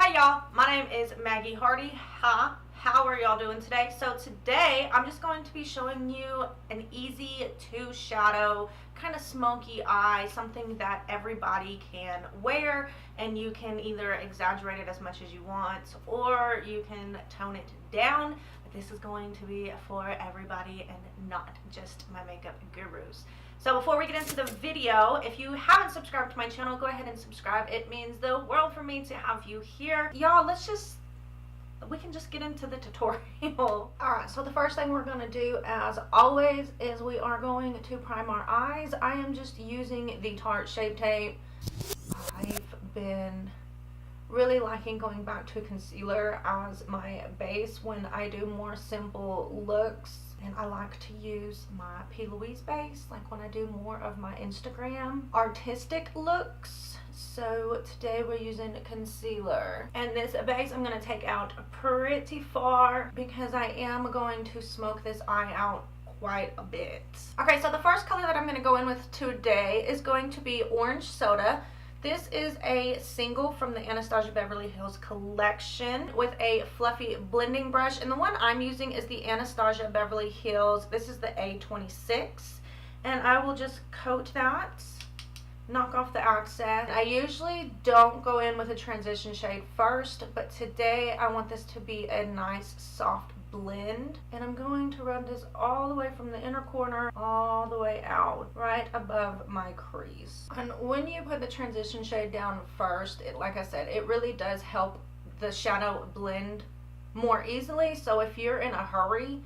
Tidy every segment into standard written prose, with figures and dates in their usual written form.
Hi y'all, my name is Maggie Hardy. Hi, how are y'all doing today? So today I'm just going to be showing you an easy to shadow kind of smoky eye, something that everybody can wear, and you can either exaggerate it as much as you want or you can tone it down, but this is going to be for everybody and not just my makeup gurus. So before we get into the video, if you haven't subscribed to my channel, go ahead and subscribe. It means the world for me to have you here. Y'all, we can just get into the tutorial. Alright, so the first thing we're going to do, as always, is we are going to prime our eyes. I am just using the Tarte Shape Tape. I've been really liking going back to concealer as my base when I do more simple looks. And I like to use my P. Louise base, like when I do more of my Instagram artistic looks. So today we're using concealer. And this base I'm going to take out pretty far because I am going to smoke this eye out quite a bit. Okay, so the first color that I'm going to go in with today is going to be Orange Soda. This is a single from the Anastasia Beverly Hills collection with a fluffy blending brush. And the one I'm using is the Anastasia Beverly Hills. This is the A26. And I will just coat that, knock off the excess. I usually don't go in with a transition shade first, but today I want this to be a nice soft blend, and I'm going to run this all the way from the inner corner all the way out right above my crease. And when you put the transition shade down first, like I said, it really does help the shadow blend more easily. So if you're in a hurry,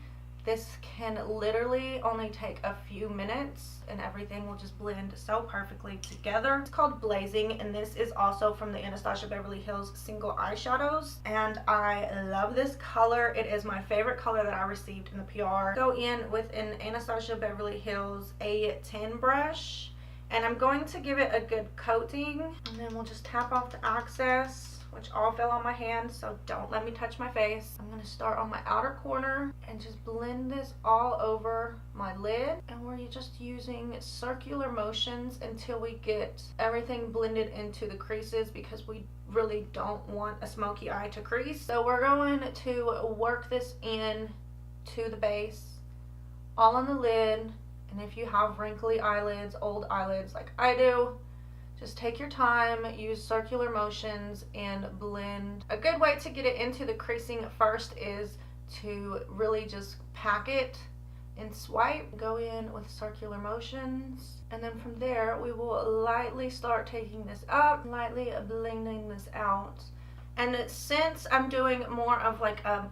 this can literally only take a few minutes and everything will just blend so perfectly together. It's called Blazing, and this is also from the Anastasia Beverly Hills single eyeshadows, and I love this color. It is my favorite color that I received in the PR. Go in with an Anastasia Beverly Hills A10 brush, and I'm going to give it a good coating, and then we'll just tap off the excess, which all fell on my hand, so don't let me touch my face. I'm going to start on my outer corner and just blend this all over my lid. And we're just using circular motions until we get everything blended into the creases, because we really don't want a smoky eye to crease. So we're going to work this in to the base, all on the lid. And if you have wrinkly eyelids, old eyelids like I do, just take your time, use circular motions, and blend. A good way to get it into the creasing first is to really just pack it and swipe. Go in with circular motions, and then from there we will lightly start taking this up, lightly blending this out. And since I'm doing more of like a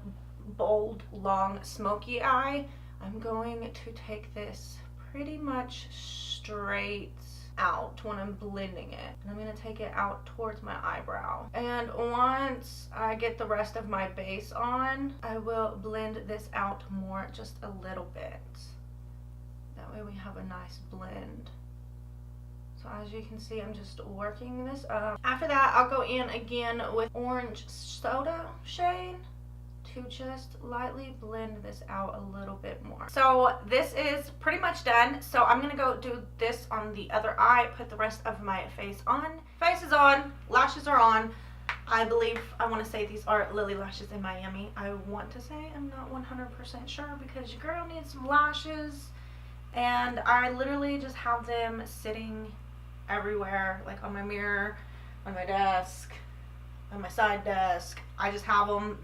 bold, long, smoky eye, I'm going to take this pretty much straight out when I'm blending it, and I'm going to take it out towards my eyebrow. And once I get the rest of my base on, I will blend this out more, just a little bit. That way we have a nice blend. So as you can see, I'm just working this up. After that, I'll go in again with Orange Soda shade to just lightly blend this out a little bit more. So this is pretty much done. So I'm gonna go do this on the other eye, put the rest of my face on. Face is on, lashes are on. I believe, I want to say these are Lily Lashes in Miami. I want to say, I'm not 100% sure because your girl needs some lashes, and I literally just have them sitting everywhere, like on my mirror, on my desk, on my side desk. I just have them.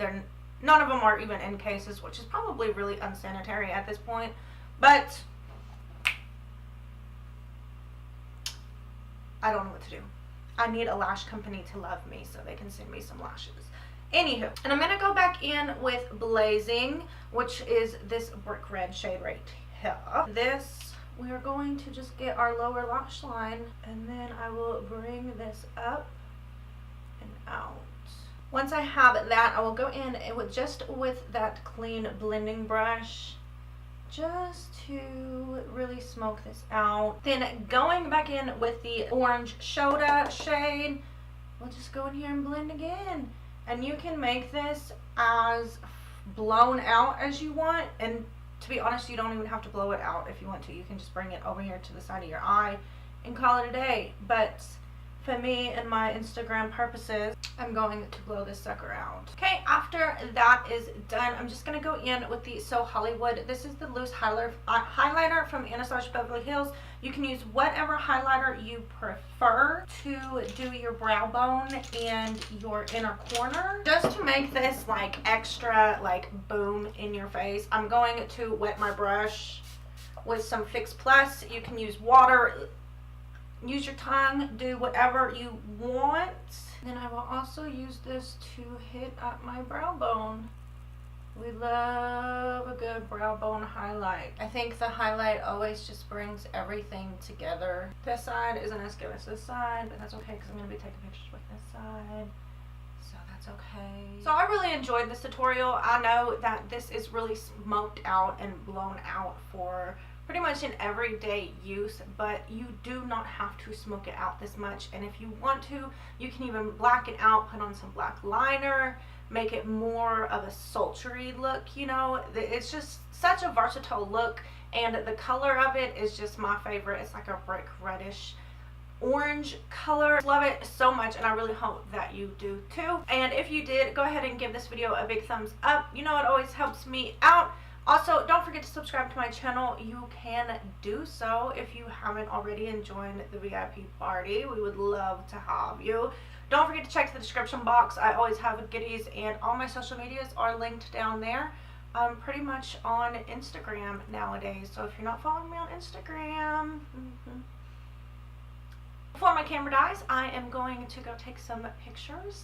None of them are even in cases, which is probably really unsanitary at this point, but I don't know what to do. I need a lash company to love me so they can send me some lashes. Anywho, and I'm going to go back in with Blazing, which is this brick red shade right here. This, we are going to just get our lower lash line, and then I will bring this up and out. Once I have that, I will go in with that clean blending brush just to really smoke this out. Then going back in with the Orange Soda shade, we'll just go in here and blend again. And you can make this as blown out as you want, and to be honest, you don't even have to blow it out if you want to. You can just bring it over here to the side of your eye and call it a day. But for me and my Instagram purposes, I'm going to blow this sucker out. Okay, after that is done, I'm just going to go in with the So Hollywood. This is the loose highlighter from Anastasia Beverly Hills. You can use whatever highlighter you prefer to do your brow bone and your inner corner. Just to make this like extra like boom in your face, I'm going to wet my brush with some Fix Plus. You can use water, use your tongue, do whatever you want. Then I will also use this to hit up my brow bone. We love a good brow bone highlight. I think the highlight always just brings everything together. This side isn't as good as this side, but that's okay because I'm going to be taking pictures with this side. So that's okay. So I really enjoyed this tutorial. I know that this is really smoked out and blown out for pretty much in everyday use, but you do not have to smoke it out this much. And if you want to, you can even black it out, put on some black liner, make it more of a sultry look. You know, it's just such a versatile look, and the color of it is just my favorite. It's like a brick reddish orange color. Love it so much, and I really hope that you do too. And if you did, go ahead and give this video a big thumbs up. You know, it always helps me out. Also, don't forget to subscribe to my channel. You can do so if you haven't already, and join the VIP party. We would love to have you. Don't forget to check the description box. I always have goodies, and all my social medias are linked down there. I'm pretty much on Instagram nowadays, so if you're not following me on Instagram, before my camera dies, I am going to go take some pictures,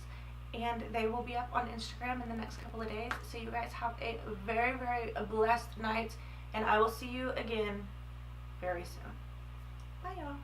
and they will be up on Instagram in the next couple of days. So you guys have a very, very blessed night, and I will see you again very soon. Bye, y'all.